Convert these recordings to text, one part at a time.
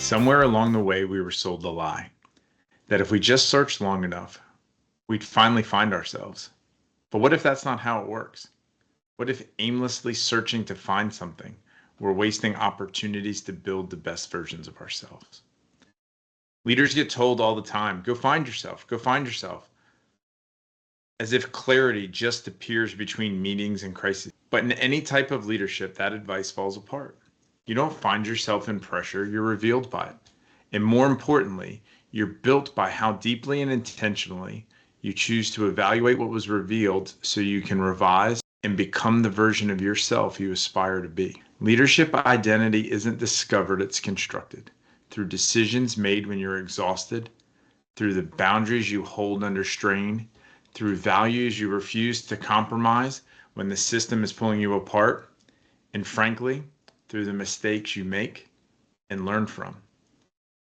Somewhere along the way, we were sold the lie that if we just searched long enough, we'd finally find ourselves. But what if that's not how it works? What if aimlessly searching to find something, we're wasting opportunities to build the best versions of ourselves? Leaders get told all the time, go find yourself, as if clarity just appears between meetings and crises. But in any type of leadership, that advice falls apart. You don't find yourself in pressure, you're revealed by it. And more importantly, you're built by how deeply and intentionally you choose to evaluate what was revealed so you can revise and become the version of yourself you aspire to be. Leadership identity isn't discovered, it's constructed through decisions made when you're exhausted, through the boundaries you hold under strain, through values you refuse to compromise when the system is pulling you apart, and frankly, through the mistakes you make and learn from.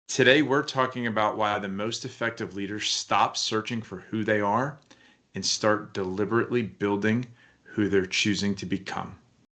Today, we're talking about why the most effective leaders stop searching for who they are and start deliberately building who they're choosing to become.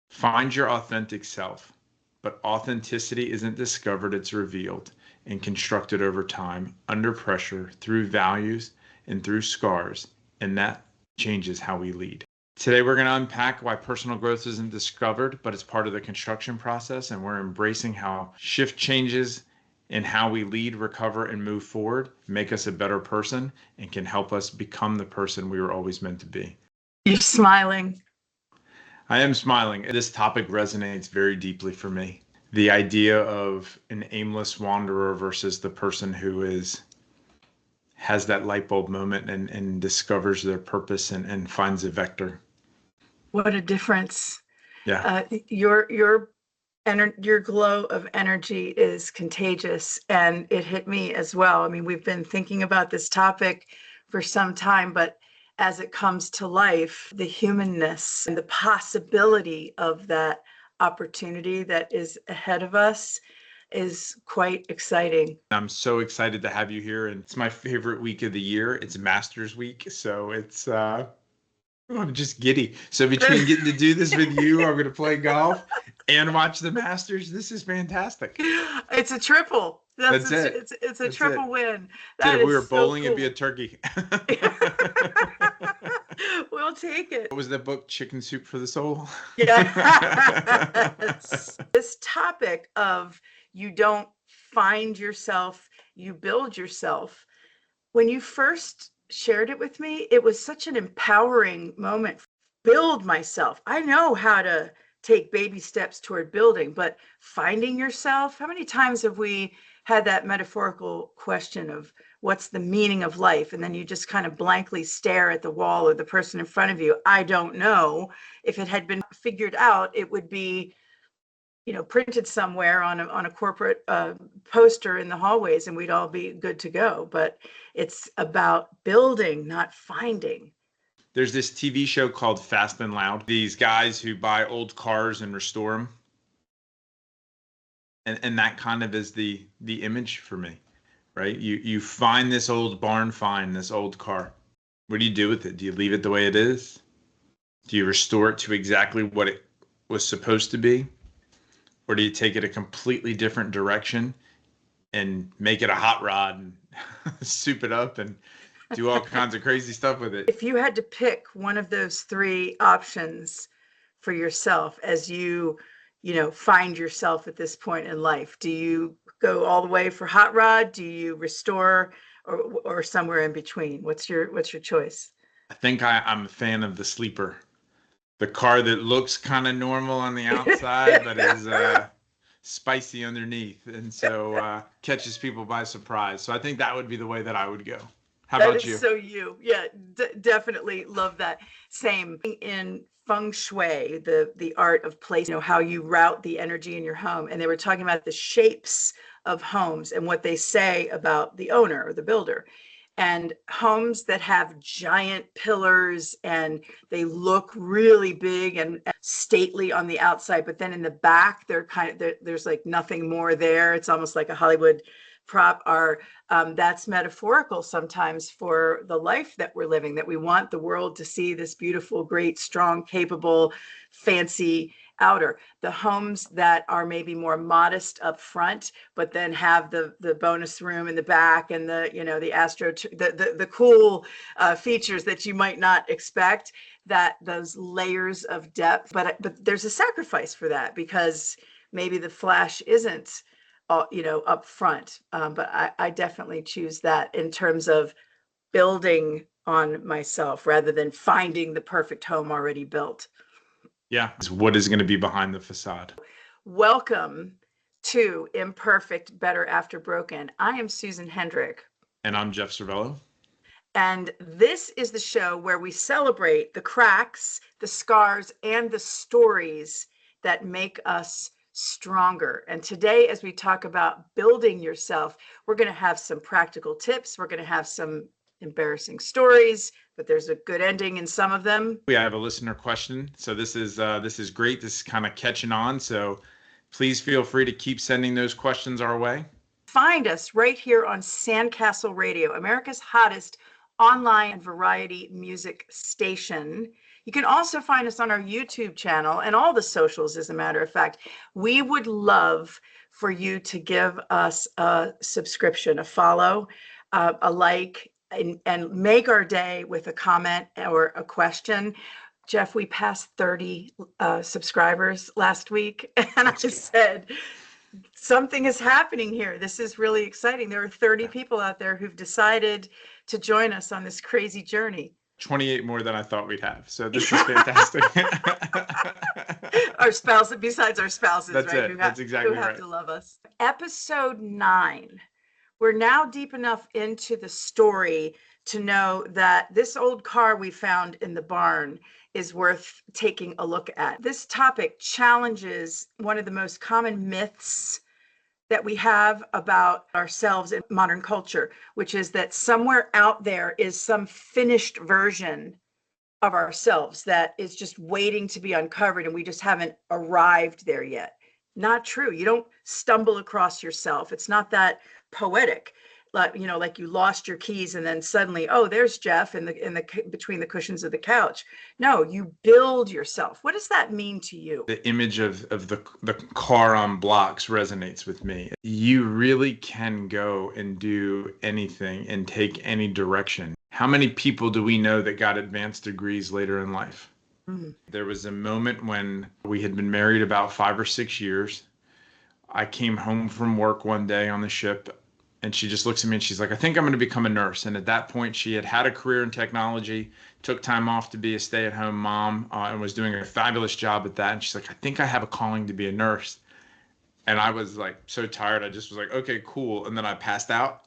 Find your authentic self, but authenticity isn't discovered, it's revealed and constructed over time, under pressure, through values and through scars, and that changes how we lead. Today, we're going to unpack why personal growth isn't discovered, but it's part of the construction process, and we're embracing how shift changes in how we lead, recover, and move forward, make us a better person, and can help us become the person we were always meant to be. You're smiling. I am smiling. This topic resonates very deeply for me. The idea of an aimless wanderer versus the person who has that light bulb moment and discovers their purpose and finds a vector. What a difference. Yeah. Your glow of energy is contagious, and it hit me as well. I mean, we've been thinking about this topic for some time, but as it comes to life, the humanness and the possibility of that opportunity that is ahead of us is quite exciting. I'm so excited to have you here, and it's my favorite week of the year. It's Masters Week, so it's I'm just giddy. So between getting to do this with you, I'm going to play golf and watch the Masters. This is fantastic. It's a triple. That's it. It's a triple win. If we were bowling, it'd be a turkey. We'll take it. What was that book, Chicken Soup for the Soul? Yeah. This topic of you don't find yourself, you build yourself. When you first shared it with me, it was such an empowering moment. Build myself. I know how to take baby steps toward building, but finding yourself, how many times have we had that metaphorical question of what's the meaning of life? And then you just kind of blankly stare at the wall or the person in front of you. I don't know. If it had been figured out, it would be, printed somewhere on a corporate poster in the hallways, and we'd all be good to go. But it's about building, not finding. There's this TV show called Fast and Loud. These guys who buy old cars and restore them. And that kind of is the image for me, right? You find this old barn find, this old car. What do you do with it? Do you leave it the way it is? Do you restore it to exactly what it was supposed to be? Or do you take it a completely different direction and make it a hot rod and soup it up and do all kinds of crazy stuff with it? If you had to pick one of those three options for yourself as you find yourself at this point in life, do you go all the way for hot rod? Do you restore or somewhere in between? What's your choice? I think I'm a fan of the sleeper. The car that looks kind of normal on the outside, but is spicy underneath, and so catches people by surprise. So I think that would be the way that I would go. How about you? So yeah, definitely love that. Same in feng shui, the art of place, how you route the energy in your home. And they were talking about the shapes of homes and what they say about the owner or the builder. And homes that have giant pillars and they look really big and stately on the outside, but then in the back, there's like nothing more there. It's almost like a Hollywood prop. That's metaphorical sometimes for the life that we're living, that we want the world to see this beautiful, great, strong, capable, fancy outer. The homes that are maybe more modest up front, but then have the bonus room in the back and the, you know, the the cool features that you might not expect, that those layers of depth. But there's a sacrifice for that, because maybe the flash isn't, you know, up front. But I definitely choose that in terms of building on myself rather than finding the perfect home already built. Yeah. What is going to be behind the facade? Welcome to Imperfect, Better After Broken. I am Susan Hendrich. And I'm Jeff Servello. And this is the show where we celebrate the cracks, the scars, and the stories that make us stronger. And today, as we talk about building yourself, we're going to have some practical tips. We're going to have some embarrassing stories, but there's a good ending in some of them. We have a listener question. So this is great. This is kind of catching on. So please feel free to keep sending those questions our way. Find us right here on Sandcastle Radio, America's hottest online variety music station. You can also find us on our YouTube channel and all the socials, as a matter of fact. We would love for you to give us a subscription, a follow, a like, and make our day with a comment or a question. Jeff, we passed 30 subscribers last week, and I said, something is happening here. This is really exciting. There are 30 people out there who've decided to join us on this crazy journey. 28 more than I thought we'd have. So this is fantastic. Our spouses, besides our spouses, That's right? it. That's exactly who have right. to love us. Episode 9. We're now deep enough into the story to know that this old car we found in the barn is worth taking a look at. This topic challenges one of the most common myths that we have about ourselves in modern culture, which is that somewhere out there is some finished version of ourselves that is just waiting to be uncovered, and we just haven't arrived there yet. Not true. You don't stumble across yourself. It's not that poetic. Like, you know, like you lost your keys and then suddenly, oh, there's Jeff in the between the cushions of the couch. No, you build yourself. What does that mean to you? The image of the car on blocks resonates with me. You really can go and do anything and take any direction. How many people do we know that got advanced degrees later in life? Mm-hmm. There was a moment when we had been married about 5 or 6 years. I came home from work one day on the ship, and she just looks at me and she's like, I think I'm going to become a nurse. And at that point, she had had a career in technology, took time off to be a stay-at-home mom, and was doing a fabulous job at that. And she's like, I think I have a calling to be a nurse. And I was like so tired. I just was like, okay, cool. And then I passed out.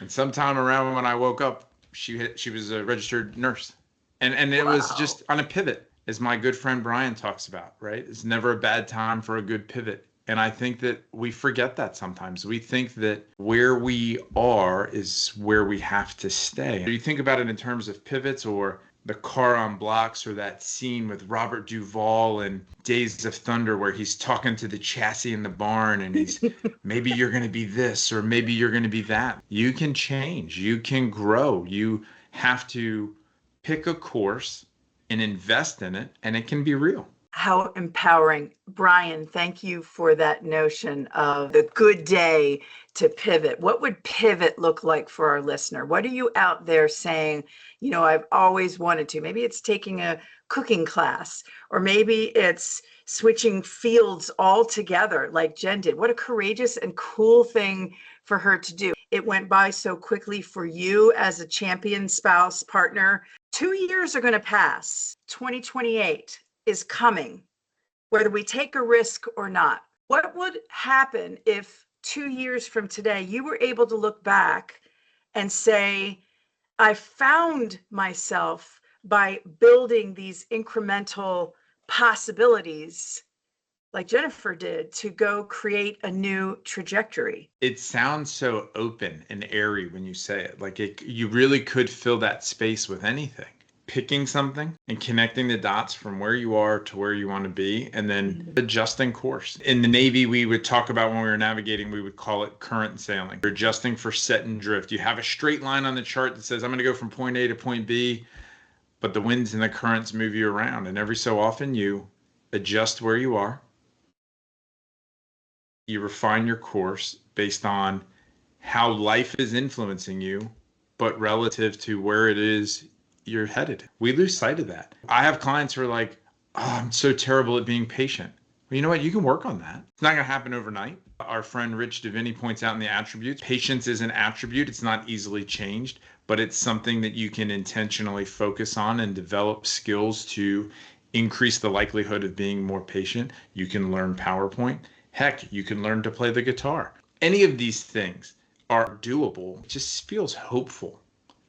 And sometime around when I woke up, she was a registered nurse. And it was just on a pivot, as my good friend Brian talks about, right? It's never a bad time for a good pivot. And I think that we forget that sometimes. We think that where we are is where we have to stay. You think about it in terms of pivots, or the car on blocks, or that scene with Robert Duvall in Days of Thunder where he's talking to the chassis in the barn and he's, maybe you're going to be this or maybe you're going to be that. You can change. You can grow. You have to pick a course and invest in it, and it can be real. How empowering. Brian, thank you for that notion of the good day to pivot. What would pivot look like for our listener? What are you out there saying, you know, I've always wanted to? Maybe it's taking a cooking class, or maybe it's switching fields altogether like Jen did. What a courageous and cool thing for her to do. It went by so quickly for you as a champion spouse, partner. 2 years are going to pass. 2028 is coming, whether we take a risk or not. What would happen if 2 years from today, you were able to look back and say, I found myself by building these incremental possibilities like Jennifer did to go create a new trajectory? It sounds so open and airy when you say it. Like you really could fill that space with anything. Picking something and connecting the dots from where you are to where you want to be, and then adjusting course. In the Navy, we would talk about, when we were navigating, we would call it current sailing. You're adjusting for set and drift. You have a straight line on the chart that says, I'm going to go from point A to point B, but the winds and the currents move you around. And every so often you adjust where you are. You refine your course based on how life is influencing you, but relative to where it is you're headed. We lose sight of that. I have clients who are like, oh, I'm so terrible at being patient. Well, you know what? You can work on that. It's not going to happen overnight. Our friend Rich Davini points out in the attributes, patience is an attribute. It's not easily changed, but it's something that you can intentionally focus on and develop skills to increase the likelihood of being more patient. You can learn PowerPoint. Heck, you can learn to play the guitar. Any of these things are doable. It just feels hopeful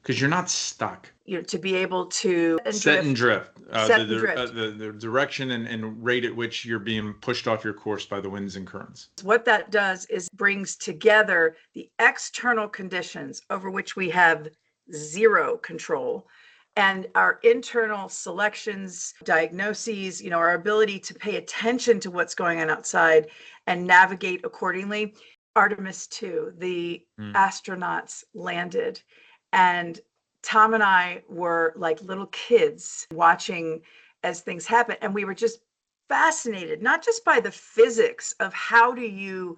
because you're not stuck. To be able to Set and drift. The The direction and rate at which you're being pushed off your course by the winds and currents. What that does is brings together the external conditions over which we have zero control, and our internal selections, diagnoses, our ability to pay attention to what's going on outside and navigate accordingly. Artemis 2, the astronauts landed, and Tom and I were like little kids watching as things happen. And we were just fascinated, not just by the physics of how do you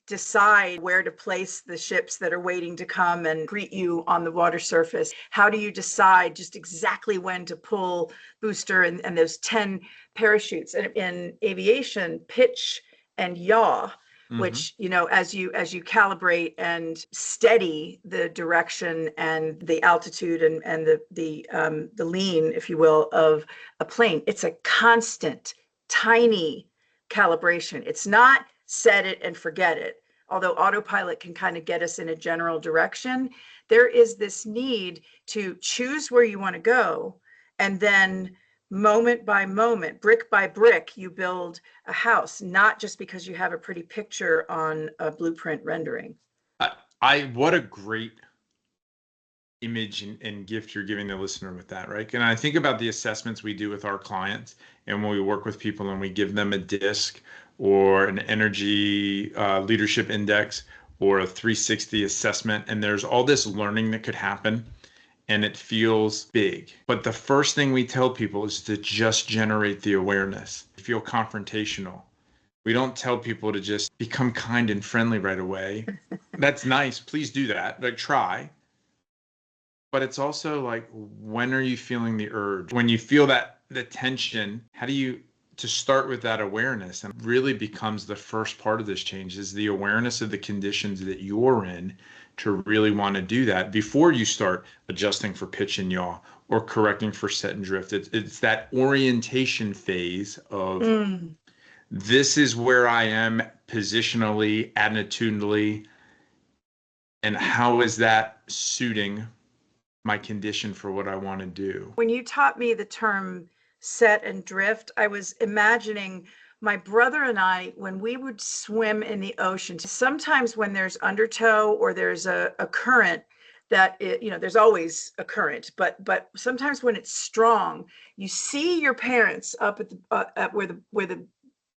decide where to place the ships that are waiting to come and greet you on the water surface. How do you decide just exactly when to pull booster and those 10 parachutes? And in aviation, pitch and yaw, which, as you calibrate and steady the direction and the altitude and the lean, if you will, of a plane, it's a constant, tiny calibration. It's not set it and forget it. Although autopilot can kind of get us in a general direction, there is this need to choose where you want to go, and then moment by moment, brick by brick, you build a house, not just because you have a pretty picture on a blueprint rendering. What a great image and gift you're giving the listener with that, right? And I think about the assessments we do with our clients, and when we work with people and we give them a DISC or an energy leadership index or a 360 assessment, and there's all this learning that could happen and it feels big. But the first thing we tell people is to just generate the awareness. Feel confrontational. We don't tell people to just become kind and friendly right away. That's nice. Please do that. Like, try. But it's also like, when are you feeling the urge? When you feel the tension, how do you, to start with that awareness, and really becomes the first part of this change, is the awareness of the conditions that you're in to really want to do that before you start adjusting for pitch and yaw or correcting for set and drift. It's that orientation phase of this is where I am positionally, attitudinally, and how is that suiting my condition for what I want to do. When you taught me the term set and drift, I was imagining my brother and I, when we would swim in the ocean, sometimes when there's undertow or there's a current that there's always a current, but sometimes when it's strong, you see your parents up at where the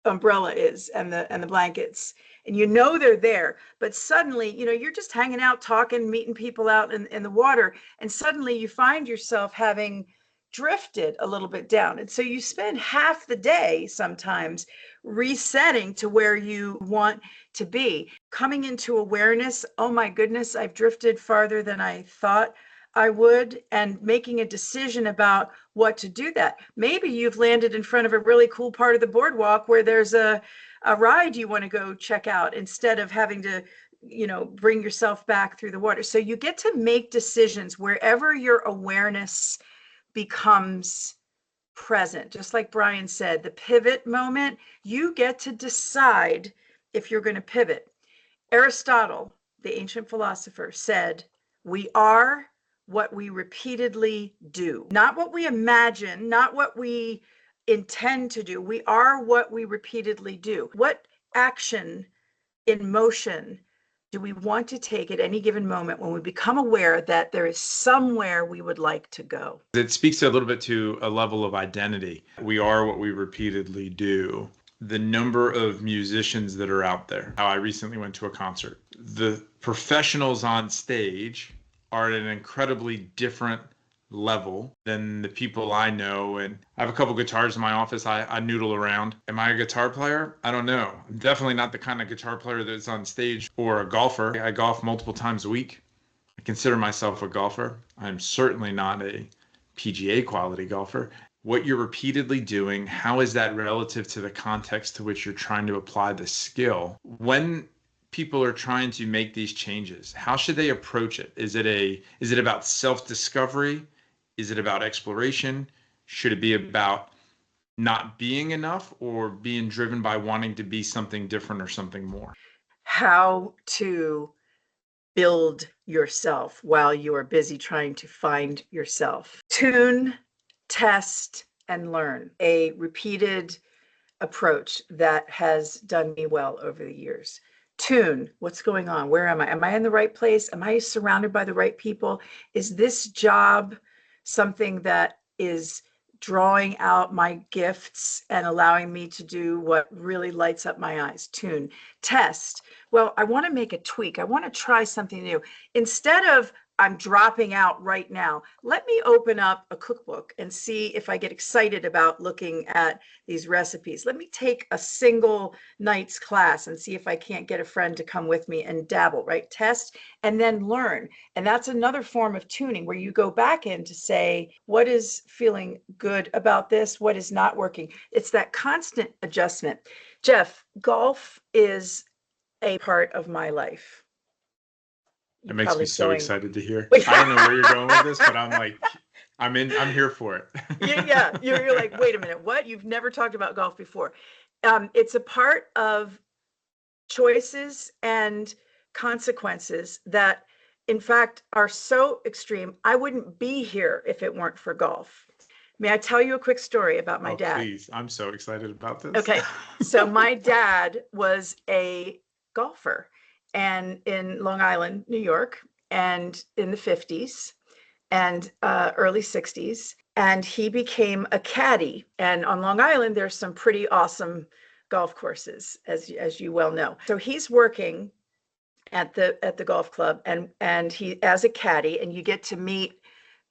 umbrella is and the blankets, and they're there, but suddenly you're just hanging out, talking, meeting people out in the water, and suddenly you find yourself having drifted a little bit down. And so you spend half the day sometimes resetting to where you want to be, coming into awareness. Oh my goodness, I've drifted farther than I thought I would, and making a decision about what to do that. Maybe you've landed in front of a really cool part of the boardwalk where there's a ride you want to go check out, instead of having to bring yourself back through the water. So you get to make decisions wherever your awareness becomes present. Just like Brian said, the pivot moment, you get to decide if you're going to pivot. Aristotle, the ancient philosopher, said, we are what we repeatedly do, not what we imagine, not what we intend to do. We are what we repeatedly do. What action in motion do we want to take at any given moment when we become aware that there is somewhere we would like to go? It speaks a little bit to a level of identity. We are what we repeatedly do. The number of musicians that are out there. I recently went to a concert. The professionals on stage are at an incredibly different level than the people I know. And I have a couple guitars in my office. I noodle around. Am I a guitar player? I don't know. I'm definitely not the kind of guitar player that's on stage or a golfer. I golf multiple times a week. I consider myself a golfer. I'm certainly not a PGA quality golfer. What you're repeatedly doing, how is that relative to the context to which you're trying to apply the skill? When people are trying to make these changes, how should they approach it? Is it about self-discovery? Is it about exploration? Should it be about not being enough or being driven by wanting to be something different or something more? How to build yourself while you are busy trying to find yourself. Tune, test, and learn. A repeated approach that has done me well over the years. Tune, what's going on? Where am I? Am I in the right place? Am I surrounded by the right people? Is this job something that is drawing out my gifts and allowing me to do what really lights up my eyes? Tune. Test. Well, I want to make a tweak. I want to try something new. Instead of I'm dropping out right now, let me open up a cookbook and see if I get excited about looking at these recipes. Let me take a single night's class and see if I can't get a friend to come with me and dabble, right? Test and then learn. And that's another form of tuning where you go back in to say, what is feeling good about this? What is not working? It's that constant adjustment. Jeff, golf is a part of my life. It makes me so excited to hear. Wait. I don't know where you're going with this, but I'm here for it. Yeah. You're like, wait a minute, what? You've never talked about golf before. It's a part of choices and consequences that, in fact, are so extreme. I wouldn't be here if it weren't for golf. May I tell you a quick story about my dad? Please. I'm so excited about this. Okay. So my dad was a golfer and in Long Island, New York, and in the 50s and early 60s. And he became a caddy. And on Long Island, there's some pretty awesome golf courses, as you well know. So he's working at the golf club and he as a caddy, and you get to meet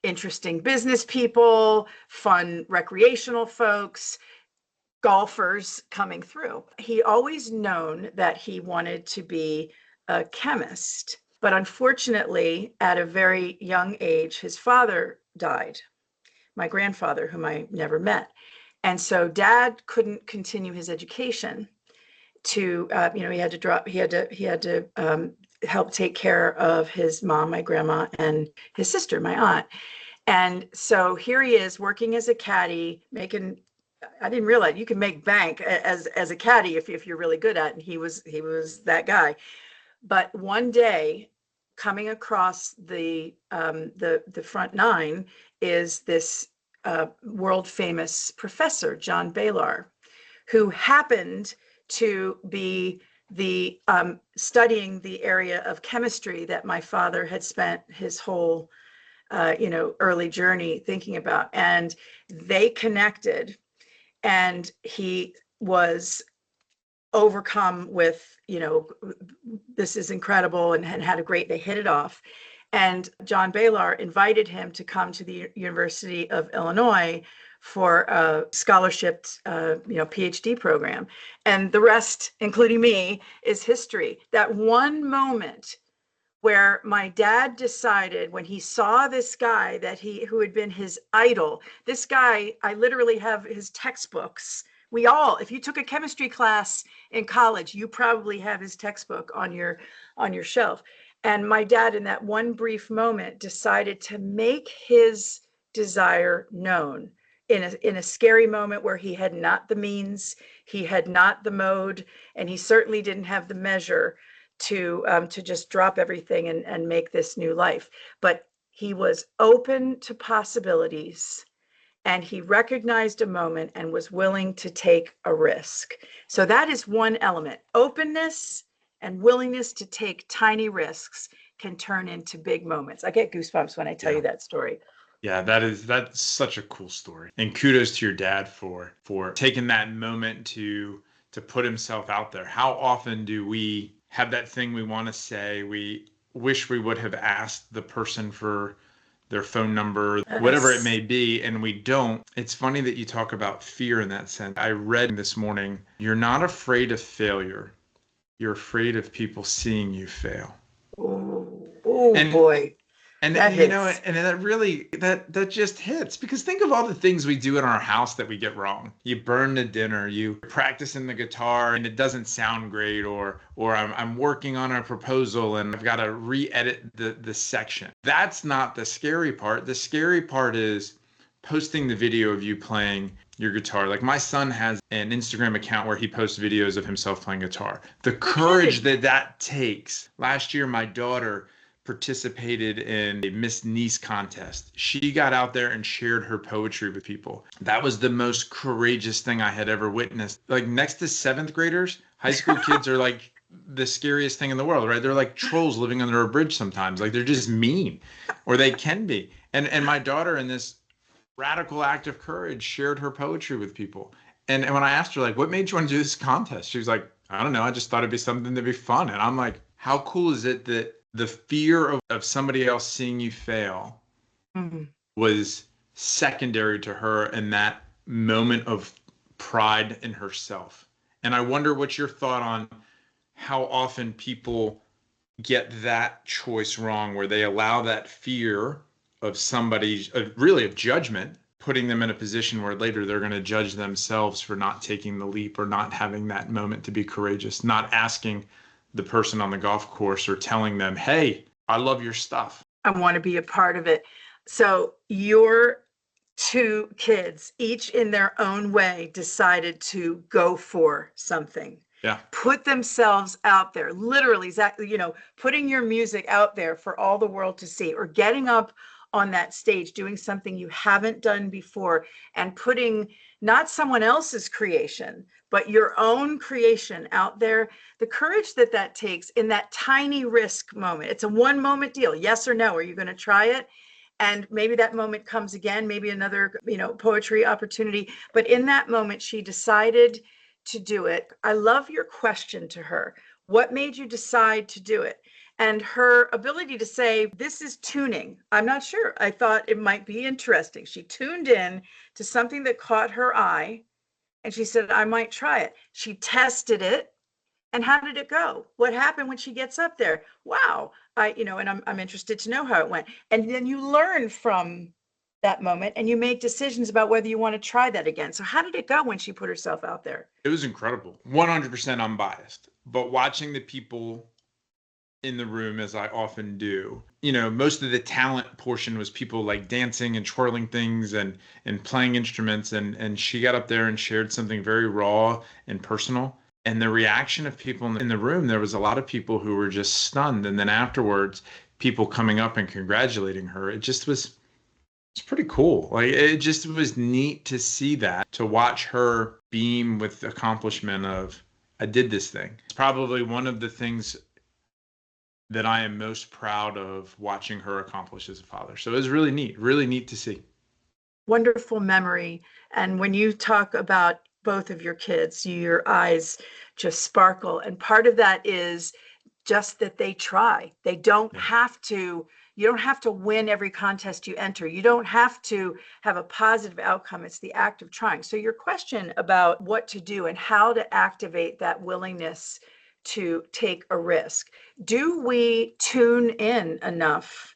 interesting business people, fun recreational folks, golfers coming through. He always known that he wanted to be a chemist, but unfortunately, at a very young age, his father died, my grandfather, whom I never met. And so dad couldn't continue his education to, he had to drop, he had to help take care of his mom, my grandma, and his sister, my aunt. And so here he is working as a caddy, making, I didn't realize you can make bank as a caddy if you're really good at it. And he was that guy. But one day, coming across the front nine is this world famous professor, John Baylor, who happened to be the studying the area of chemistry that my father had spent his whole early journey thinking about. And they connected, and he was overcome with, this is incredible, and had a great, they hit it off. And John Baylor invited him to come to the University of Illinois for a scholarship, PhD program. And the rest, including me, is history. That one moment where my dad decided, when he saw this guy who had been his idol, this guy, I literally have his textbooks. If you took a chemistry class in college, you probably have his textbook on your shelf. And my dad, in that one brief moment, decided to make his desire known in a scary moment where he had not the means, he had not the mode, and he certainly didn't have the measure to just drop everything and make this new life. But he was open to possibilities, and he recognized a moment and was willing to take a risk. So that is one element. Openness and willingness to take tiny risks can turn into big moments. I get goosebumps when I tell you that story. Yeah, that's such a cool story. And kudos to your dad for taking that moment to put himself out there. How often do we have that thing we want to say? We wish we would have asked the person for their phone number, whatever it may be, and we don't. It's funny that you talk about fear in that sense. I read this morning, you're not afraid of failure. You're afraid of people seeing you fail. Oh And boy. and That you know, hits. and that really that just hits, because think of all the things we do in our house that we get wrong. You burn the dinner, you practicing the guitar and it doesn't sound great, or I'm working on a proposal and I've got to re-edit the section. That's not the scary part. The scary part is posting the video of you playing your guitar. Like my son has an Instagram account where he posts videos of himself playing guitar. The courage that takes. Last year, my daughter participated in a Miss Niece contest. She got out there and shared her poetry with people. That was the most courageous thing I had ever witnessed. Like next to seventh graders, high school kids are like the scariest thing in the world, right? They're like trolls living under a bridge sometimes. Like they're just mean, or they can be. And my daughter, in this radical act of courage, shared her poetry with people. And when I asked her, like, what made you want to do this contest? She was like, I don't know. I just thought it'd be something to be fun. And I'm like, how cool is it that the fear of somebody else seeing you fail was secondary to her in that moment of pride in herself? And I wonder what's your thought on how often people get that choice wrong, where they allow that fear of somebody, really of judgment, putting them in a position where later they're going to judge themselves for not taking the leap or not having that moment to be courageous, not asking the person on the golf course or telling them, hey, I love your stuff. I want to be a part of it. So your two kids, each in their own way, decided to go for something. Yeah. Put themselves out there, literally, exactly, you know, putting your music out there for all the world to see, or getting up on that stage, doing something you haven't done before, and putting not someone else's creation, but your own creation out there. The courage that takes in that tiny risk moment. It's a 1 moment deal. Yes or no? Are you going to try it? And maybe that moment comes again, maybe another, you know, poetry opportunity. But in that moment, she decided to do it. I love your question to her. What made you decide to do it? And her ability to say, this is tuning. I'm not sure. I thought it might be interesting. She tuned in to something that caught her eye, and she said, I might try it. She tested it. And how did it go? What happened when she gets up there? Wow. And I'm interested to know how it went. And then you learn from that moment and you make decisions about whether you want to try that again. So how did it go when she put herself out there? It was incredible. 100% unbiased. But watching the people in the room, as I often do, you know, most of the talent portion was people like dancing and twirling things and playing instruments. And she got up there and shared something very raw and personal. And the reaction of people in the room, there was a lot of people who were just stunned. And then afterwards, people coming up and congratulating her. It's pretty cool. Like, it just was neat to see that, to watch her beam with the accomplishment of, I did this thing. It's probably one of the things that I am most proud of watching her accomplish as a father. So it was really neat to see. Wonderful memory. And when you talk about both of your kids, your eyes just sparkle. And part of that is just that they try. They don't have to, you don't have to win every contest you enter. You don't have to have a positive outcome. It's the act of trying. So your question about what to do and how to activate that willingness to take a risk. Do we tune in enough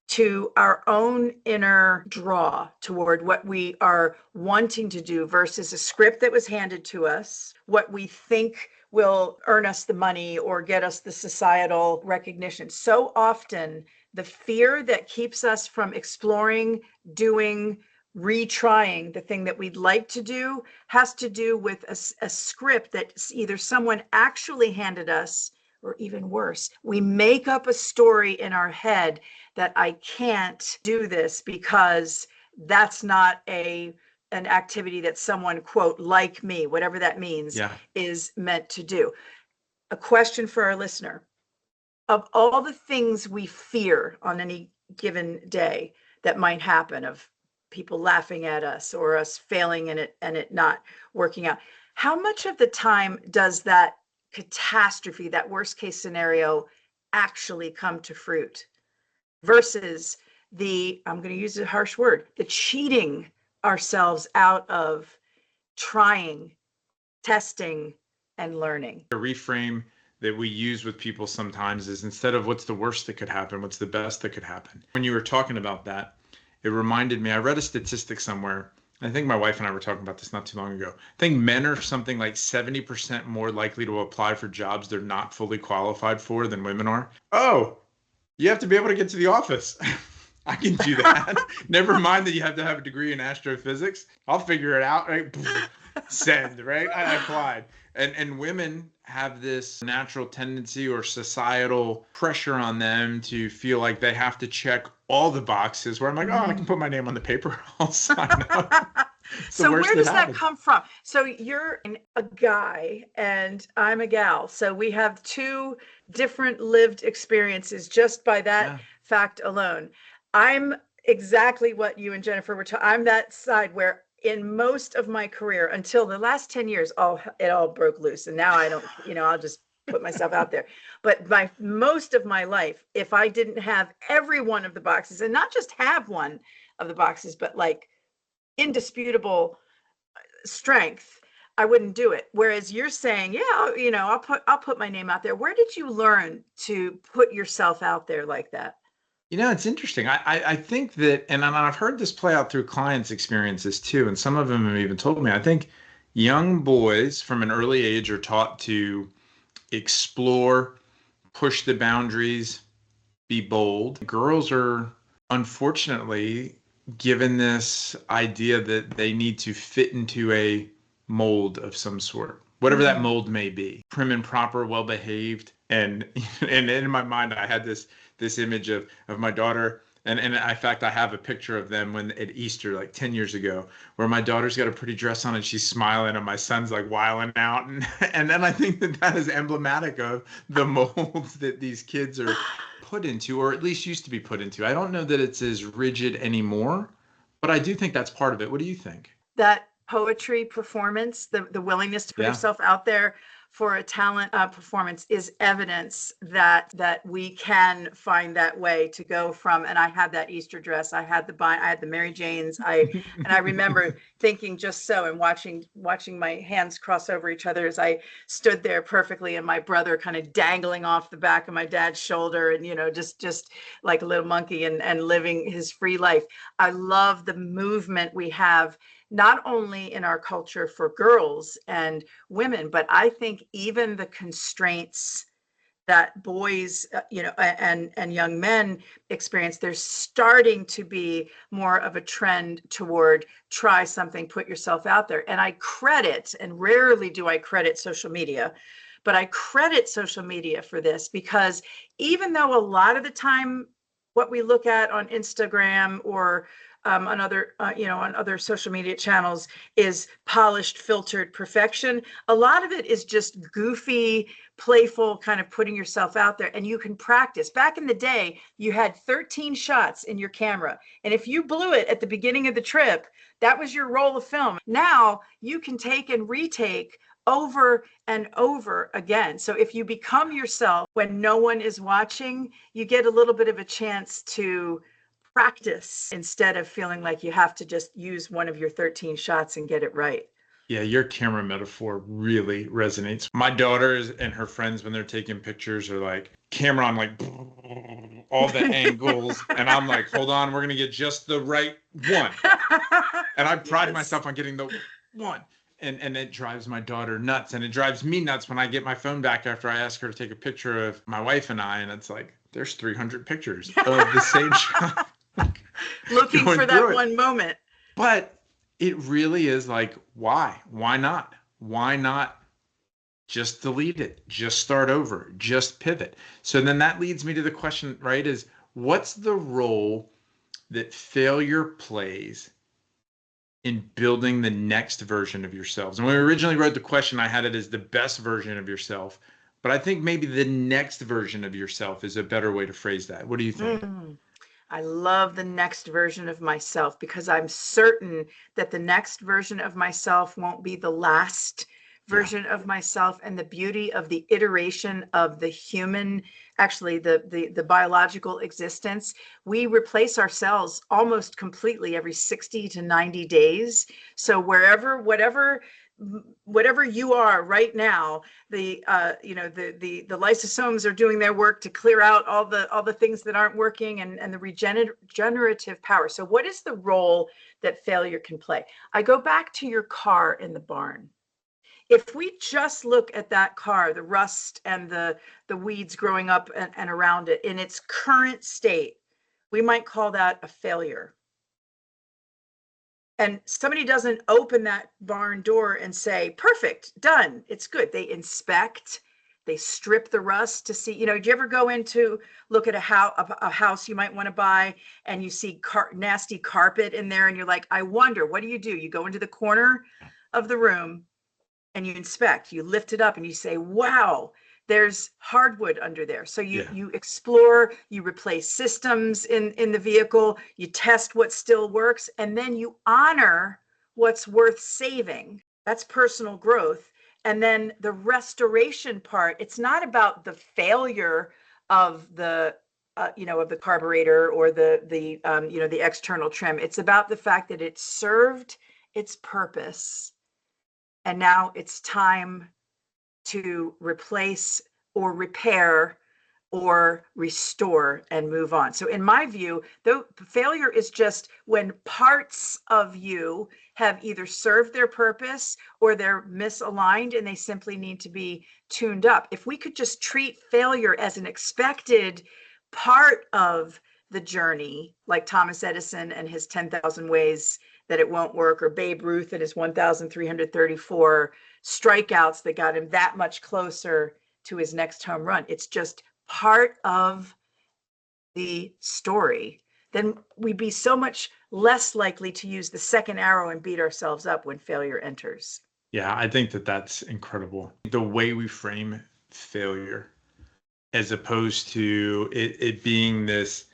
to our own inner draw toward what we are wanting to do versus a script that was handed to us, what we think will earn us the money or get us the societal recognition? So often, the fear that keeps us from exploring, doing, retrying the thing that we'd like to do has to do with a script that either someone actually handed us, or even worse, we make up a story in our head that I can't do this because that's not an activity that someone, quote, like me, whatever that means, is meant to do. A question for our listener: of all the things we fear on any given day that might happen, of people laughing at us or us failing in it and it not working out, how much of the time does that catastrophe, that worst case scenario, actually come to fruit versus I'm going to use a harsh word, the cheating ourselves out of trying, testing, and learning. A reframe that we use with people sometimes is, instead of what's the worst that could happen, what's the best that could happen. When you were talking about that, it reminded me, I read a statistic somewhere. I think my wife and I were talking about this not too long ago. I think men are something like 70% more likely to apply for jobs they're not fully qualified for than women are. Oh, you have to be able to get to the office. I can do that. Never mind that you have to have a degree in astrophysics. I'll figure it out, right? Send, right? I applied. And women have this natural tendency or societal pressure on them to feel like they have to check all the boxes, where I'm like, oh, I can put my name on the paper. I'll sign up. So where does that come from? So you're a guy and I'm a gal. So we have two different lived experiences just by that fact alone. I'm exactly what you and Jennifer were talking. I'm that side where in most of my career until the last 10 years, it all broke loose. And now I don't, I'll just put myself out there. But by most of my life, if I didn't have every one of the boxes, and not just have one of the boxes, but like indisputable strength, I wouldn't do it. Whereas you're saying, I'll put my name out there. Where did you learn to put yourself out there like that? It's interesting. I think that, and I've heard this play out through clients' experiences too, and some of them have even told me, I think young boys from an early age are taught to explore, push the boundaries, be bold. Girls are unfortunately given this idea that they need to fit into a mold of some sort, whatever that mold may be, prim and proper, well behaved. And in my mind, I had this image of my daughter, and in fact, I have a picture of them at Easter, like 10 years ago, where my daughter's got a pretty dress on and she's smiling, and my son's like wiling out, and then I think that is emblematic of the molds that these kids are put into, or at least used to be put into. I don't know that it's as rigid anymore, but I do think that's part of it. What do you think? That poetry performance, the willingness to put yourself out there for a talent performance is evidence that we can find that way to go from. And I had that Easter dress, I had the Mary Janes, and I remember thinking just so, and watching my hands cross over each other as I stood there perfectly, and my brother kind of dangling off the back of my dad's shoulder, and just like a little monkey, and living his free life. I love the movement we have, not only in our culture for girls and women, but I think even the constraints that boys, and young men experience, there's starting to be more of a trend toward try something, put yourself out there. And I credit, and rarely do I credit social media, but I credit social media for this, because even though a lot of the time what we look at on Instagram or on other social media channels is polished, filtered perfection, a lot of it is just goofy, playful, kind of putting yourself out there. And you can practice. Back in the day, you had 13 shots in your camera, and if you blew it at the beginning of the trip, that was your roll of film. Now you can take and retake over and over again. So if you become yourself when no one is watching, you get a little bit of a chance to practice instead of feeling like you have to just use one of your 13 shots and get it right. Yeah, your camera metaphor really resonates. My daughters and her friends, when they're taking pictures, are like, camera on, like all the angles. And I'm like, hold on, we're going to get just the right one. And I pride myself on getting the one. And it drives my daughter nuts. And it drives me nuts when I get my phone back after I ask her to take a picture of my wife and I. And it's like, there's 300 pictures of the same shot. Looking for that one moment. But it really is like, why? Why not? Why not just delete it? Just start over, just pivot. So then that leads me to the question, right, is what's the role that failure plays in building the next version of yourselves? And when we originally wrote the question, I had it as the best version of yourself. But I think maybe the next version of yourself is a better way to phrase that. What do you think? I love the next version of myself, because I'm certain that the next version of myself won't be the last version of myself, and the beauty of the iteration of the human, actually the biological existence. We replace ourselves almost completely every 60 to 90 days. So whatever you are right now, the lysosomes are doing their work to clear out all the things that aren't working, and the regenerative power. So what is the role that failure can play? I go back to your car in the barn. If we just look at that car, the rust and the weeds growing up and around it in its current state, we might call that a failure. And somebody doesn't open that barn door and say, perfect, done, it's good. They inspect, they strip the rust to see, do you ever go into look at a house you might want to buy, and you see nasty carpet in there, and you're like, I wonder, what do? You go into the corner of the room and you inspect, you lift it up and you say, wow, there's hardwood under there. So you explore, you replace systems in the vehicle, you test what still works, and then you honor what's worth saving. That's personal growth. And then the restoration part, it's not about the failure of the of the carburetor or the external trim. It's about the fact that it served its purpose, and now it's time to replace or repair or restore and move on. So in my view, though, failure is just when parts of you have either served their purpose or they're misaligned and they simply need to be tuned up. If we could just treat failure as an expected part of the journey, like Thomas Edison and his 10,000 ways that it won't work, or Babe Ruth and his 1,334 strikeouts that got him that much closer to his next home run. It's just part of the story. Then we'd be so much less likely to use the second arrow and beat ourselves up when failure enters. Yeah, I think that's incredible. The way we frame failure, as opposed to it being this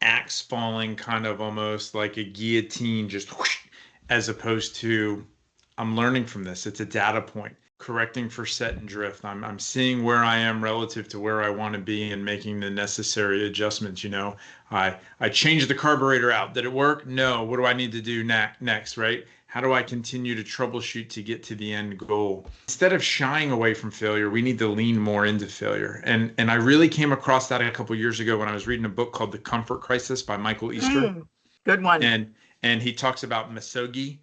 axe falling, kind of almost like a guillotine, just whoosh, as opposed to, I'm learning from this. It's a data point, correcting for set and drift. I'm seeing where I am relative to where I want to be and making the necessary adjustments. I changed the carburetor out. Did it work? No. What do I need to do next, right? How do I continue to troubleshoot to get to the end goal? Instead of shying away from failure, we need to lean more into failure. And I really came across that a couple of years ago when I was reading a book called The Comfort Crisis by Michael Easter. Good one. And he talks about misogi.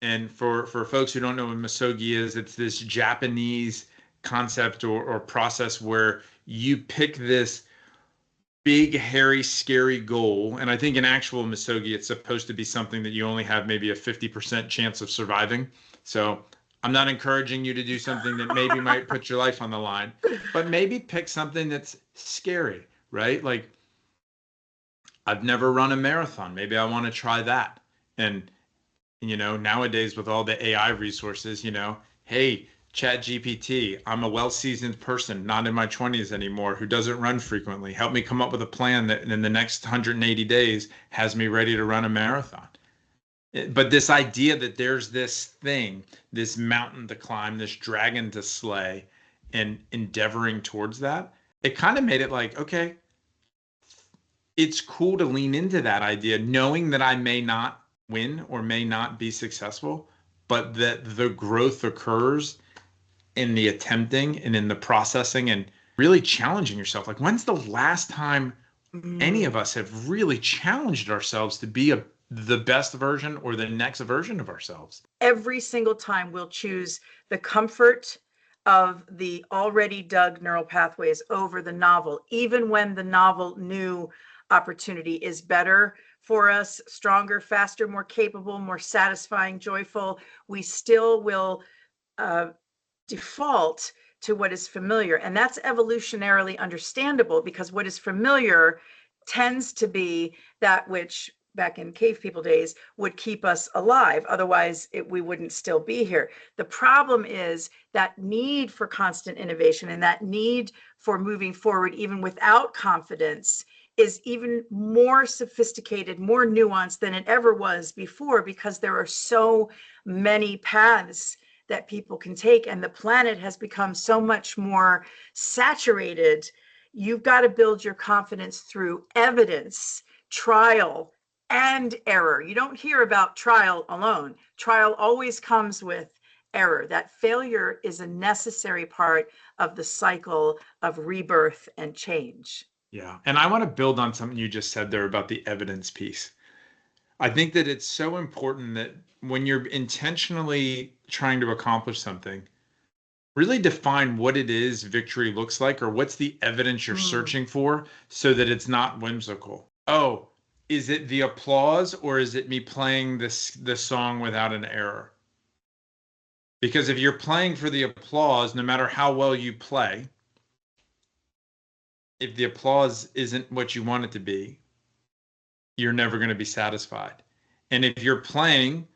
And for folks who don't know what misogi is, it's this Japanese concept or process where you pick this big, hairy, scary goal. And I think in actual misogi, it's supposed to be something that you only have maybe a 50% chance of surviving. So I'm not encouraging you to do something that maybe might put your life on the line, but maybe pick something that's scary, right? Like, I've never run a marathon. Maybe I want to try that. And nowadays with all the AI resources, hey, ChatGPT, I'm a well-seasoned person, not in my 20s anymore, who doesn't run frequently. Help me come up with a plan that in the next 180 days has me ready to run a marathon. But this idea that there's this thing, this mountain to climb, this dragon to slay, and endeavoring towards that, it kind of made it like, okay, it's cool to lean into that idea, knowing that I may not win or may not be successful, but that the growth occurs in the attempting and in the processing and really challenging yourself. Like, when's the last time any of us have really challenged ourselves to be the best version or the next version of ourselves? Every single time we'll choose the comfort of the already dug neural pathways over the novel, even when the novel new opportunity is better for us, stronger, faster, more capable, more satisfying, joyful. We still will default to what is familiar. And that's evolutionarily understandable, because what is familiar tends to be that which back in cave people days would keep us alive. Otherwise, we wouldn't still be here. The problem is that need for constant innovation and that need for moving forward, even without confidence, is even more sophisticated, more nuanced than it ever was before, because there are so many paths that people can take, and the planet has become so much more saturated. You've got to build your confidence through evidence, trial, and error. You don't hear about trial alone. Trial always comes with error. That failure is a necessary part of the cycle of rebirth and change. Yeah. And I want to build on something you just said there about the evidence piece. I think that it's so important that when you're intentionally trying to accomplish something, really define what it is victory looks like, or what's the evidence you're searching for, so that it's not whimsical. Oh, is it the applause, or is it me playing the song without an error? Because if you're playing for the applause, no matter how well you play, if the applause isn't what you want it to be, you're never going to be satisfied. And if you're playing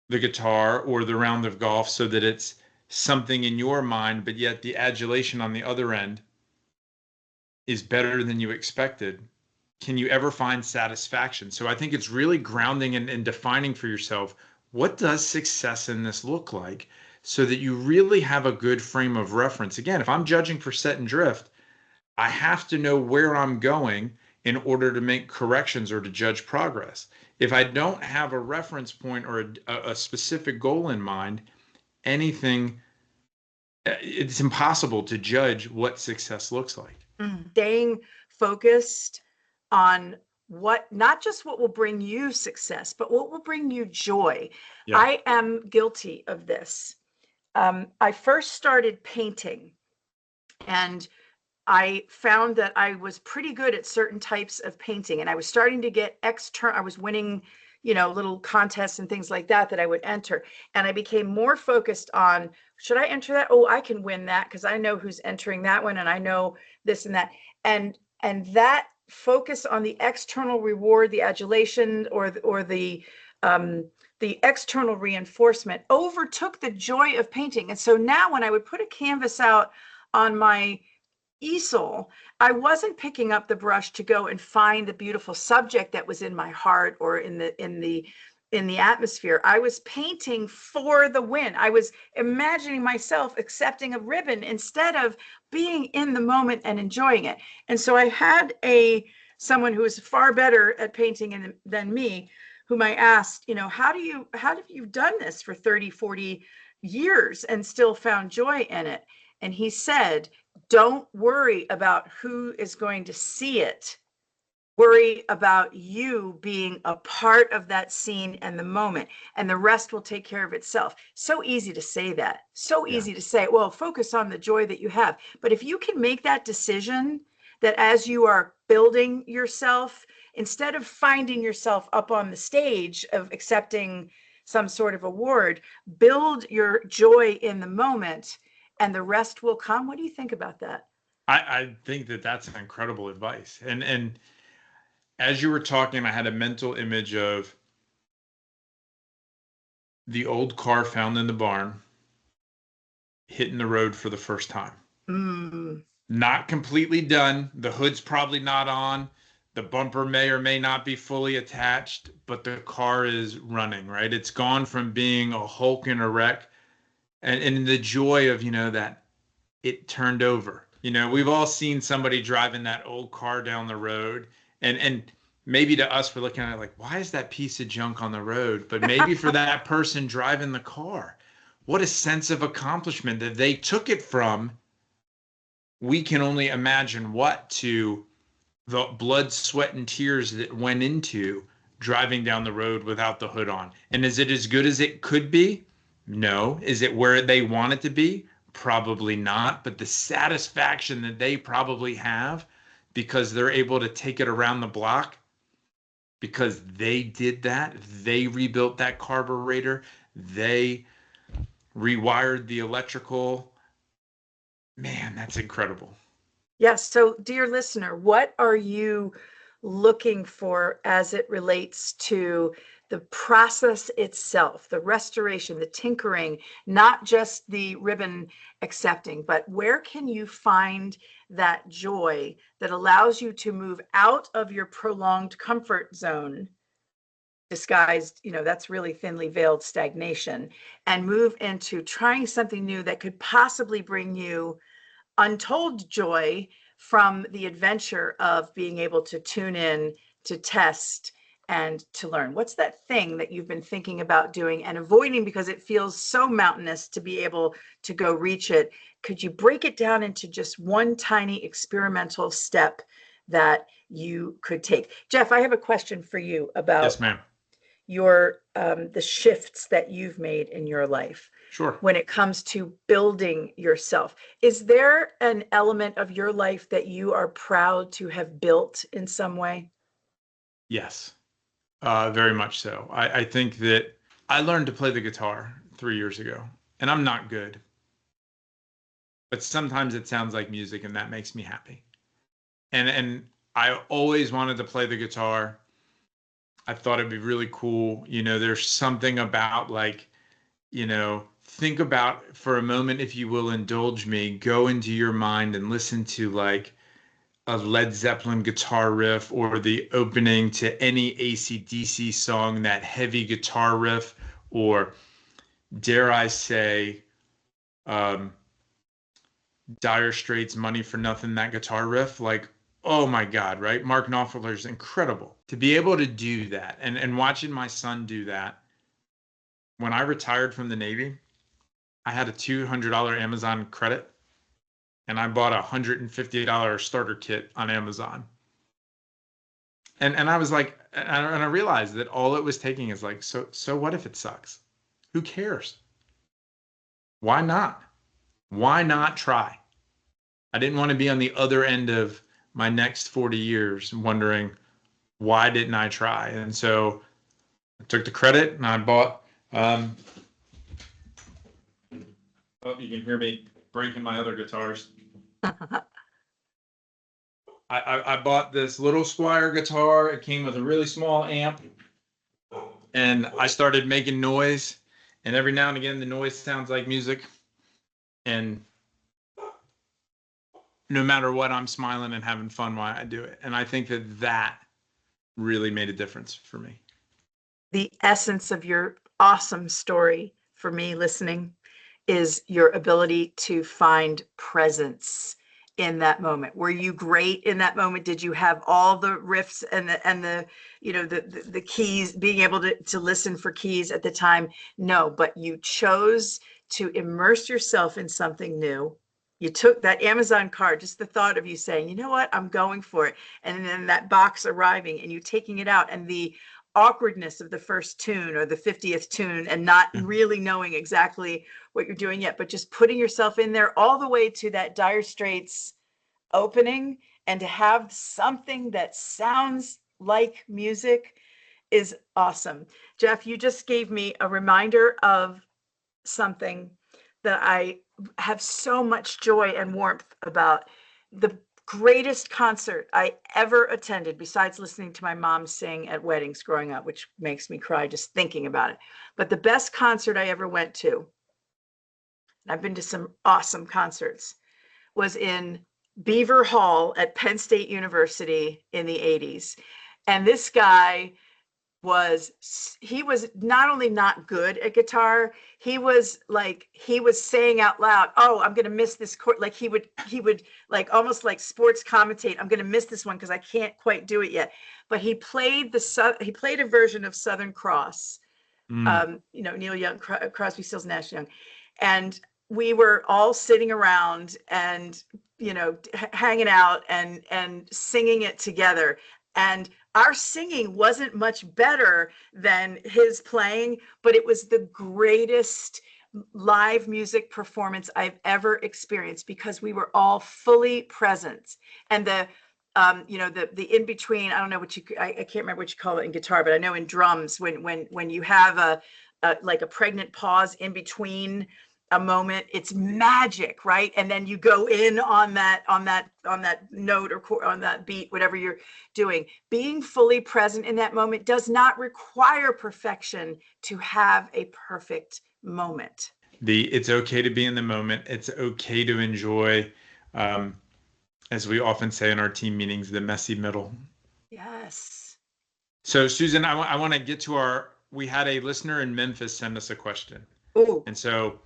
the guitar or the round of golf so that it's something in your mind, but yet the adulation on the other end is better than you expected, can you ever find satisfaction? So I think it's really grounding and defining for yourself, what does success in this look like, so that you really have a good frame of reference. Again, if I'm judging for set and drift, I have to know where I'm going in order to make corrections or to judge progress. If I don't have a reference point or a specific goal in mind, it's impossible to judge what success looks like. Staying focused on not just what will bring you success, but what will bring you joy. Yeah. I am guilty of this. I first started painting, and I found that I was pretty good at certain types of painting, and I was starting to get I was winning, little contests and things like that I would enter. And I became more focused on, should I enter that? Oh, I can win that because I know who's entering that one, and I know this and that. And that focus on the external reward, the adulation, or the external reinforcement overtook the joy of painting. And so now when I would put a canvas out on my easel, I wasn't picking up the brush to go and find the beautiful subject that was in my heart or in the atmosphere. I was painting for the win. I was imagining myself accepting a ribbon instead of being in the moment and enjoying it. And so I had someone who was far better at painting than me, whom I asked, how have you done this for 30, 40 years and still found joy in it? And he said, don't worry about who is going to see it. Worry about you being a part of that scene and the moment, and the rest will take care of itself. So easy to say that. So easy to say, well, focus on the joy that you have. But if you can make that decision, that as you are building yourself, instead of finding yourself up on the stage of accepting some sort of award, build your joy in the moment, and the rest will come. What do you think about that? I think that that's incredible advice. And as you were talking, I had a mental image of the old car found in the barn hitting the road for the first time. Not completely done. The hood's probably not on. The bumper may or may not be fully attached, but the car is running, right? It's gone from being a hulk and a wreck, and the joy of, that it turned over. We've all seen somebody driving that old car down the road, and maybe to us, we're looking at it like, why is that piece of junk on the road? But maybe for that person driving the car, what a sense of accomplishment that they took it from, we can only imagine what, to the blood, sweat, and tears that went into driving down the road without the hood on. And is it as good as it could be? No. Is it where they want it to be? Probably not. But the satisfaction that they probably have because they're able to take it around the block, because they did that, they rebuilt that carburetor, they rewired the electrical. Man, that's incredible. Yes. So, dear listener, what are you looking for as it relates to the process itself, the restoration, the tinkering, not just the ribbon accepting, but where can you find that joy that allows you to move out of your prolonged comfort zone disguised, that's really thinly veiled stagnation, and move into trying something new that could possibly bring you untold joy from the adventure of being able to tune in, to test, and to learn? What's that thing that you've been thinking about doing and avoiding because it feels so mountainous to be able to go reach it? Could you break it down into just one tiny experimental step that you could take? Jeff, I have a question for you about Yes, ma'am. your the shifts that you've made in your life Sure. when it comes to building yourself. Is there an element of your life that you are proud to have built in some way? Yes, very much so. I think that I learned to play the guitar 3 years ago, and I'm not good, but sometimes it sounds like music, and that makes me happy. And I always wanted to play the guitar. I thought it'd be really cool. There's something about, like, think about for a moment, if you will indulge me, go into your mind and listen to like a Led Zeppelin guitar riff, or the opening to any AC/DC song, that heavy guitar riff, or dare I say, um, Dire Straits' Money for Nothing, that guitar riff. Like, oh my God, right? Mark Knopfler's incredible. To be able to do that, and watching my son do that. When I retired from the Navy, I had a $200 Amazon credit, and I bought a $150 starter kit on Amazon. And I was like, and I realized that all it was taking is like, so what if it sucks? Who cares? Why not? Why not try? I didn't want to be on the other end of my next 40 years wondering, why didn't I try? And so I took the credit and I bought, oh, you can hear me breaking my other guitars. I bought this little Squire guitar. It came with a really small amp, and I started making noise, and every now and again the noise sounds like music, and no matter what, I'm smiling and having fun while I do it. And I think that that really made a difference for me. The essence of your awesome story for me listening is your ability to find presence in that moment. Were you great in that moment? Did you have all the riffs and the keys, being able to listen for keys at the time? No, but you chose to immerse yourself in something new. You took that Amazon card, just the thought of you saying, you know what, I'm going for it. And then that box arriving and you taking it out, and the awkwardness of the first tune or the 50th tune, and not really knowing exactly what you're doing yet, but just putting yourself in there all the way to that Dire Straits opening, and to have something that sounds like music is awesome. Jeff, you just gave me a reminder of something that I have so much joy and warmth about. The greatest concert I ever attended, besides listening to my mom sing at weddings growing up, which makes me cry just thinking about it, but the best concert I ever went to, and I've been to some awesome concerts, was in Beaver Hall at Penn State University in the 80s. And this guy he was not only not good at guitar, he was saying out loud, oh, I'm going to miss this chord. Like he would like almost like sports commentate, I'm going to miss this one because I can't quite do it yet. But he played a version of Southern Cross, Neil Young, Crosby, Stills, Nash Young. And we were all sitting around and, hanging out and singing it together. And our singing wasn't much better than his playing, but it was the greatest live music performance I've ever experienced, because we were all fully present. And the in between, I don't know what I can't remember what you call it in guitar, but I know in drums, when you have a pregnant pause in between a moment, it's magic, right? And then you go in on that note or on that beat, whatever you're doing. Being fully present in that moment does not require perfection to have a perfect moment. It's okay to be in the moment. It's okay to enjoy, as we often say in our team meetings, the messy middle. Yes. So Susan, I want to get to we had a listener in Memphis send us a question. Ooh. And so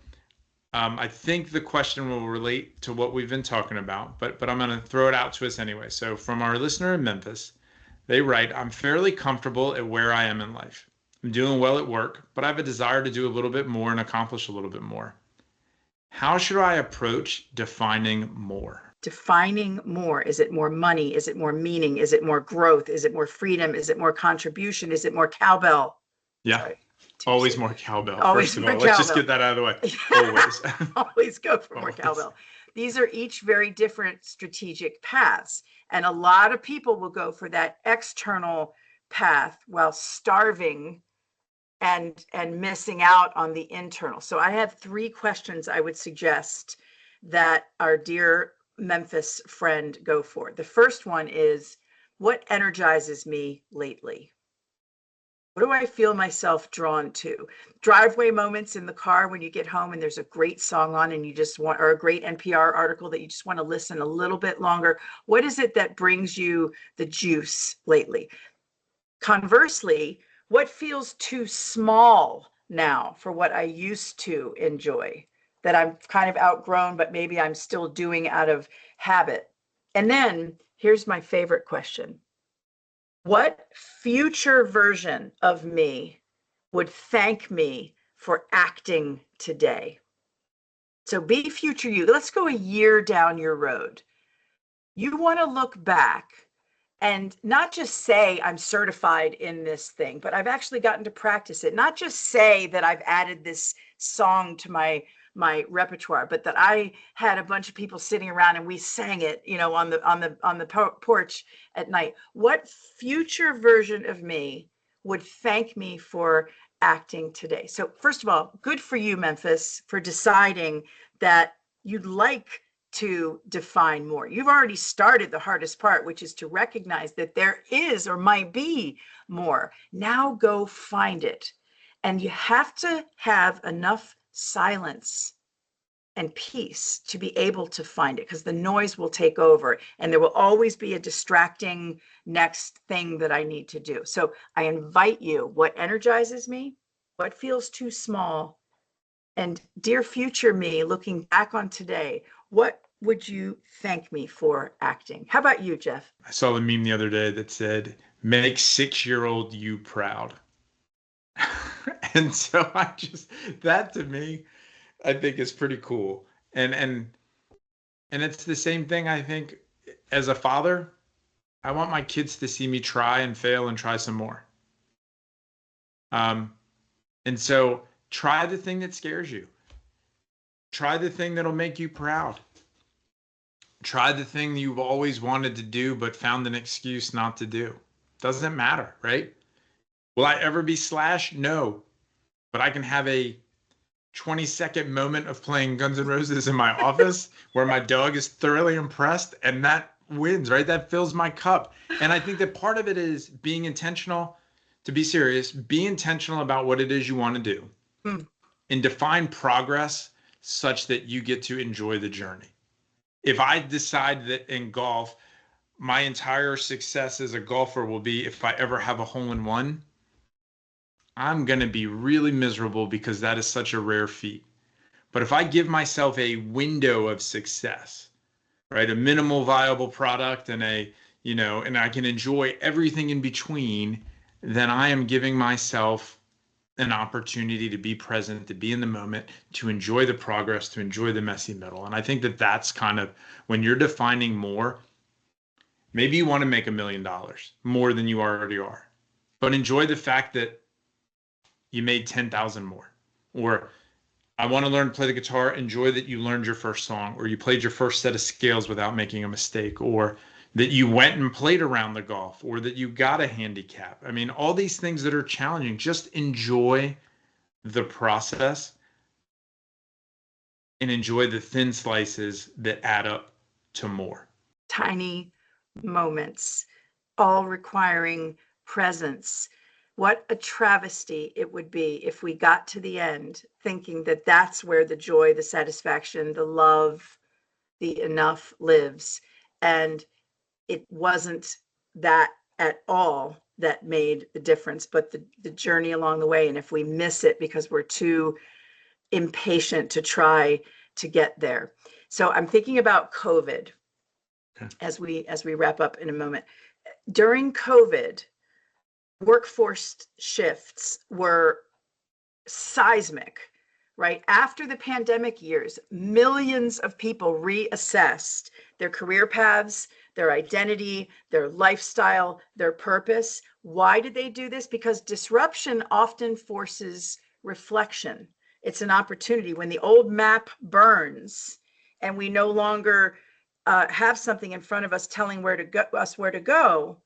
I think the question will relate to what we've been talking about, but I'm going to throw it out to us anyway. So from our listener in Memphis, they write, I'm fairly comfortable at where I am in life. I'm doing well at work, but I have a desire to do a little bit more and accomplish a little bit more. How should I approach defining more? Defining more. Is it more money? Is it more meaning? Is it more growth? Is it more freedom? Is it more contribution? Is it more cowbell? Yeah. Sorry, Always more cowbell. Always First of more all, let's just cowbell. get that out of the way. Always. Always go for more Always. cowbell. These are each very different strategic paths. And a lot of people will go for that external path while starving and missing out on the internal. So I have 3 questions I would suggest that our dear Memphis friend go for. The first one is, what energizes me lately? What do I feel myself drawn to? Driveway moments in the car when you get home and there's a great song on and you just want, or a great NPR article that you just want to listen a little bit longer. What is it that brings you the juice lately? Conversely, what feels too small now for what I used to enjoy, that I'm kind of outgrown, but maybe I'm still doing out of habit? And then here's my favorite question. What future version of me would thank me for acting today? So be future you. Let's go a year down your road. You want to look back and not just say I'm certified in this thing, but I've actually gotten to practice it. Not just say that I've added this song to my repertoire, but that I had a bunch of people sitting around and we sang it, on the porch at night. What future version of me would thank me for acting today? So first of all, good for you, Memphis, for deciding that you'd like to define more. You've already started the hardest part, which is to recognize that there is or might be more. Now go find it. And you have to have enough silence and peace to be able to find it, because the noise will take over and there will always be a distracting next thing that I need to do. So I invite you, what energizes me, what feels too small, and dear future me, looking back on today, what would you thank me for acting? How about you, Jeff? I saw the meme the other day that said, make 6-year-old you proud. And so that to me, I think is pretty cool. And it's the same thing, I think, as a father. I want my kids to see me try and fail and try some more. And so try the thing that scares you. Try the thing that'll make you proud. Try the thing you've always wanted to do but found an excuse not to do. Doesn't matter, right? Will I ever be Slash? No. But I can have a 20-second moment of playing Guns N' Roses in my office where my dog is thoroughly impressed, and that wins, right? That fills my cup. And I think that part of it is being intentional. To be serious, be intentional about what it is you want to do, and define progress such that you get to enjoy the journey. If I decide that in golf, my entire success as a golfer will be if I ever have a hole-in-one, I'm going to be really miserable because that is such a rare feat. But if I give myself a window of success, right, a minimal viable product and and I can enjoy everything in between, then I am giving myself an opportunity to be present, to be in the moment, to enjoy the progress, to enjoy the messy middle. And I think that that's kind of when you're defining more. Maybe you want to make $1 million more than you already are, but enjoy the fact that you made 10,000 more. Or I want to learn to play the guitar. Enjoy that you learned your first song, or you played your first set of scales without making a mistake, or that you went and played around the golf, or that you got a handicap. I mean, all these things that are challenging, just enjoy the process and enjoy the thin slices that add up to more. Tiny moments, all requiring presence. What a travesty it would be if we got to the end thinking that that's where the joy, the satisfaction, the love, the enough lives. And it wasn't that at all. that made the difference, but the journey along the way. And if we miss it because we're too impatient to try to get there. So I'm thinking about COVID as we wrap up in a moment. During COVID, workforce shifts were seismic, right? After the pandemic years, millions of people reassessed their career paths, their identity, their lifestyle, their purpose. Why did they do this? Because disruption often forces reflection. It's an opportunity. When the old map burns and we no longer have something in front of us telling where to go,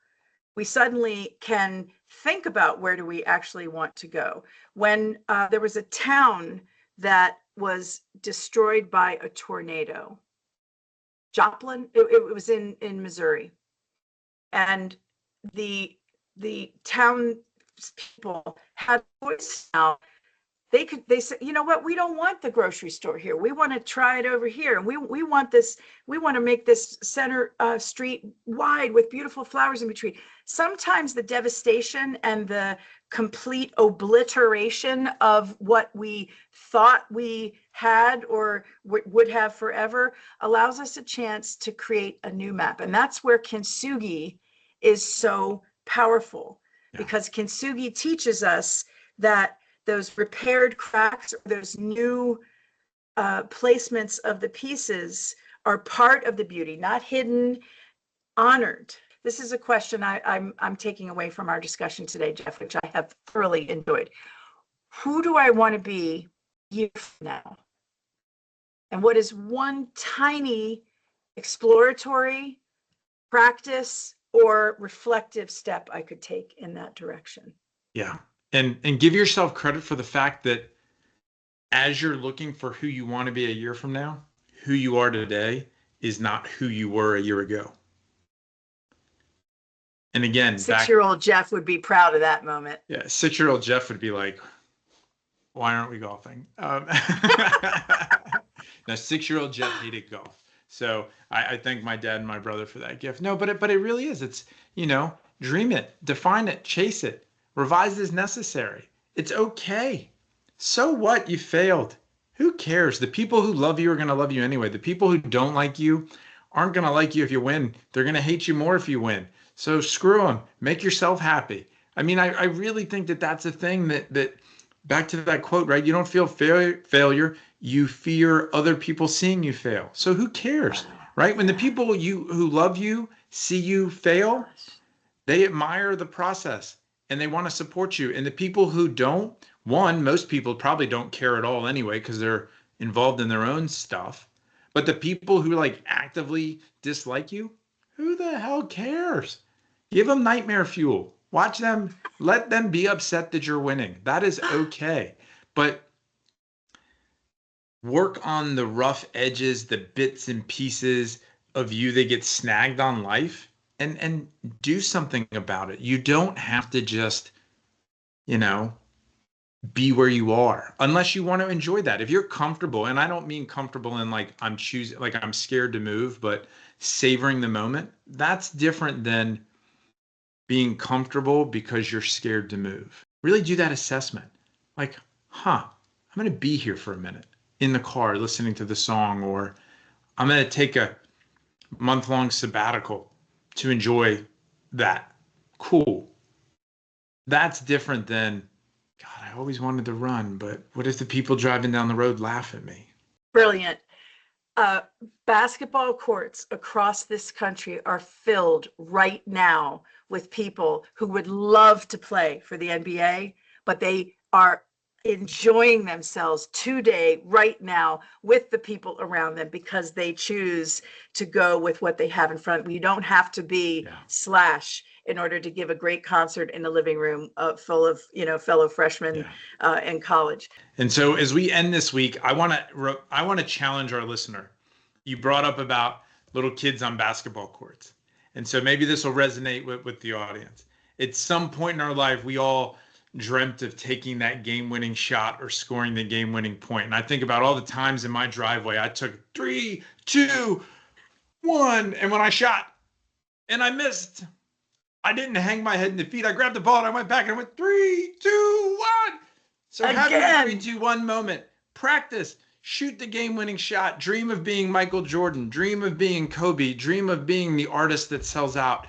we suddenly can think about where do we actually want to go. When there was a town that was destroyed by a tornado, Joplin, it was in Missouri, and the town people had a voice now. They said, you know what, we don't want the grocery store here. We want to try it over here. And we want this, we want to make this center street wide with beautiful flowers in between. Sometimes the devastation and the complete obliteration of what we thought we had or would have forever allows us a chance to create a new map. And that's where kintsugi is so powerful, because kintsugi teaches us that those repaired cracks, or those new placements of the pieces are part of the beauty, not hidden, honored. This is a question I'm taking away from our discussion today, Jeff, which I have thoroughly enjoyed. Who do I want to be a year from now? And what is one tiny exploratory practice or reflective step I could take in that direction? Yeah. And give yourself credit for the fact that as you're looking for who you want to be a year from now, who you are today is not who you were a year ago. And again, 6-year-old Jeff would be proud of that moment. Yeah, 6-year-old Jeff would be like, why aren't we golfing? Now, 6-year-old Jeff hated golf. So I thank my dad and my brother for that gift. No, but it really is. It's, dream it, define it, chase it. Revise as necessary. It's okay. So what? You failed. Who cares? The people who love you are going to love you anyway. The people who don't like you aren't going to like you if you win. They're going to hate you more if you win. So screw them. Make yourself happy. I mean, I really think that that's a thing that back to that quote, right? You don't feel failure. You fear other people seeing you fail. So who cares, right? When the people who love you see you fail, they admire the process. And they want to support you. And the people who don't, most people probably don't care at all anyway, because they're involved in their own stuff. But the people who actively dislike you, who the hell cares? Give them nightmare fuel. Watch them, let them be upset that you're winning. That is okay. But work on the rough edges, the bits and pieces of you that get snagged on life. And do something about it. You don't have to just, be where you are unless you want to enjoy that. If you're comfortable, and I don't mean comfortable in I'm scared to move, but savoring the moment, that's different than being comfortable because you're scared to move. Really do that assessment. I'm going to be here for a minute in the car listening to the song, or I'm going to take a month-long sabbatical to enjoy that. Cool. That's different than, God, I always wanted to run, but what if the people driving down the road laugh at me? Brilliant. Basketball courts across this country are filled right now with people who would love to play for the NBA, but they are enjoying themselves today, right now, with the people around them because they choose to go with what they have in front of them. You don't have to be Slash in order to give a great concert in the living room full of fellow freshmen in college. And so as we end this week, I want to challenge our listener. You brought up about little kids on basketball courts, and so maybe this will resonate with the audience. At some point in our life, we all dreamt of taking that game-winning shot or scoring the game-winning point. And I think about all the times in my driveway, I took 3, 2, 1, and when I shot and I missed, I didn't hang my head in defeat. I grabbed the ball and I went back and I went 3, 2, 1. So have your Again. 3, 2, 1 moment. Practice. Shoot the game-winning shot. Dream of being Michael Jordan. Dream of being Kobe. Dream of being the artist that sells out.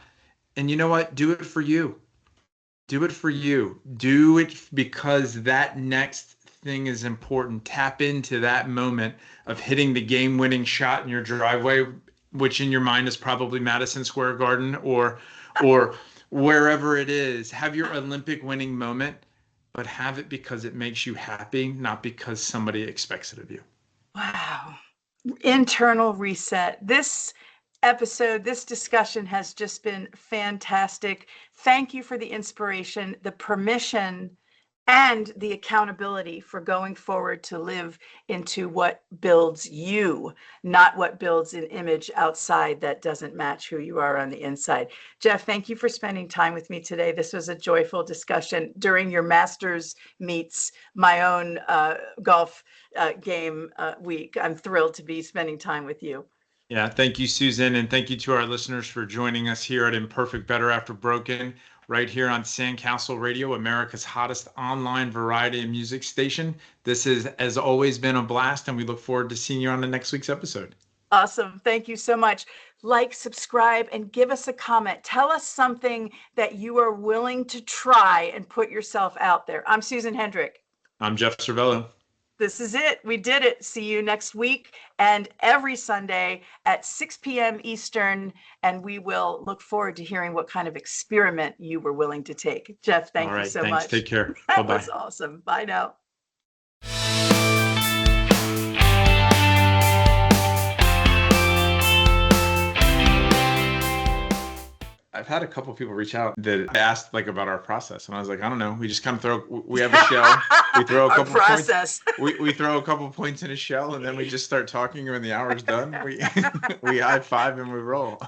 And you know what? Do it for you. Do it for you. Do it because that next thing is important. Tap into that moment of hitting the game-winning shot in your driveway, which in your mind is probably Madison Square Garden or wherever it is. Have your Olympic winning moment, but have it because it makes you happy, not because somebody expects it of you. Wow. Internal reset. This episode, this discussion has just been fantastic. Thank you for the inspiration, the permission, and the accountability for going forward to live into what builds you, not what builds an image outside that doesn't match who you are on the inside. Jeff, thank you for spending time with me today. This was a joyful discussion during your Masters meets my own golf game week. I'm thrilled to be spending time with you. Yeah, thank you, Susan, and thank you to our listeners for joining us here at Imperfect Better After Broken, right here on Sandcastle Radio, America's hottest online variety and music station. This has always been a blast, and we look forward to seeing you on the next week's episode. Awesome. Thank you so much. Like, subscribe, and give us a comment. Tell us something that you are willing to try and put yourself out there. I'm Susan Hendrich. I'm Jeff Servello. This is it. We did it. See you next week and every Sunday at 6 p.m. Eastern. And we will look forward to hearing what kind of experiment you were willing to take. Jeff, thank you so much. Take care. That Bye-bye. was awesome. Bye now. I've had a couple of people reach out that asked like about our process, and I was like, I don't know. We just kind of we have a shell. We throw a couple points. We throw a couple points in a shell, and then we just start talking. And when the hour's done, we high five and we roll.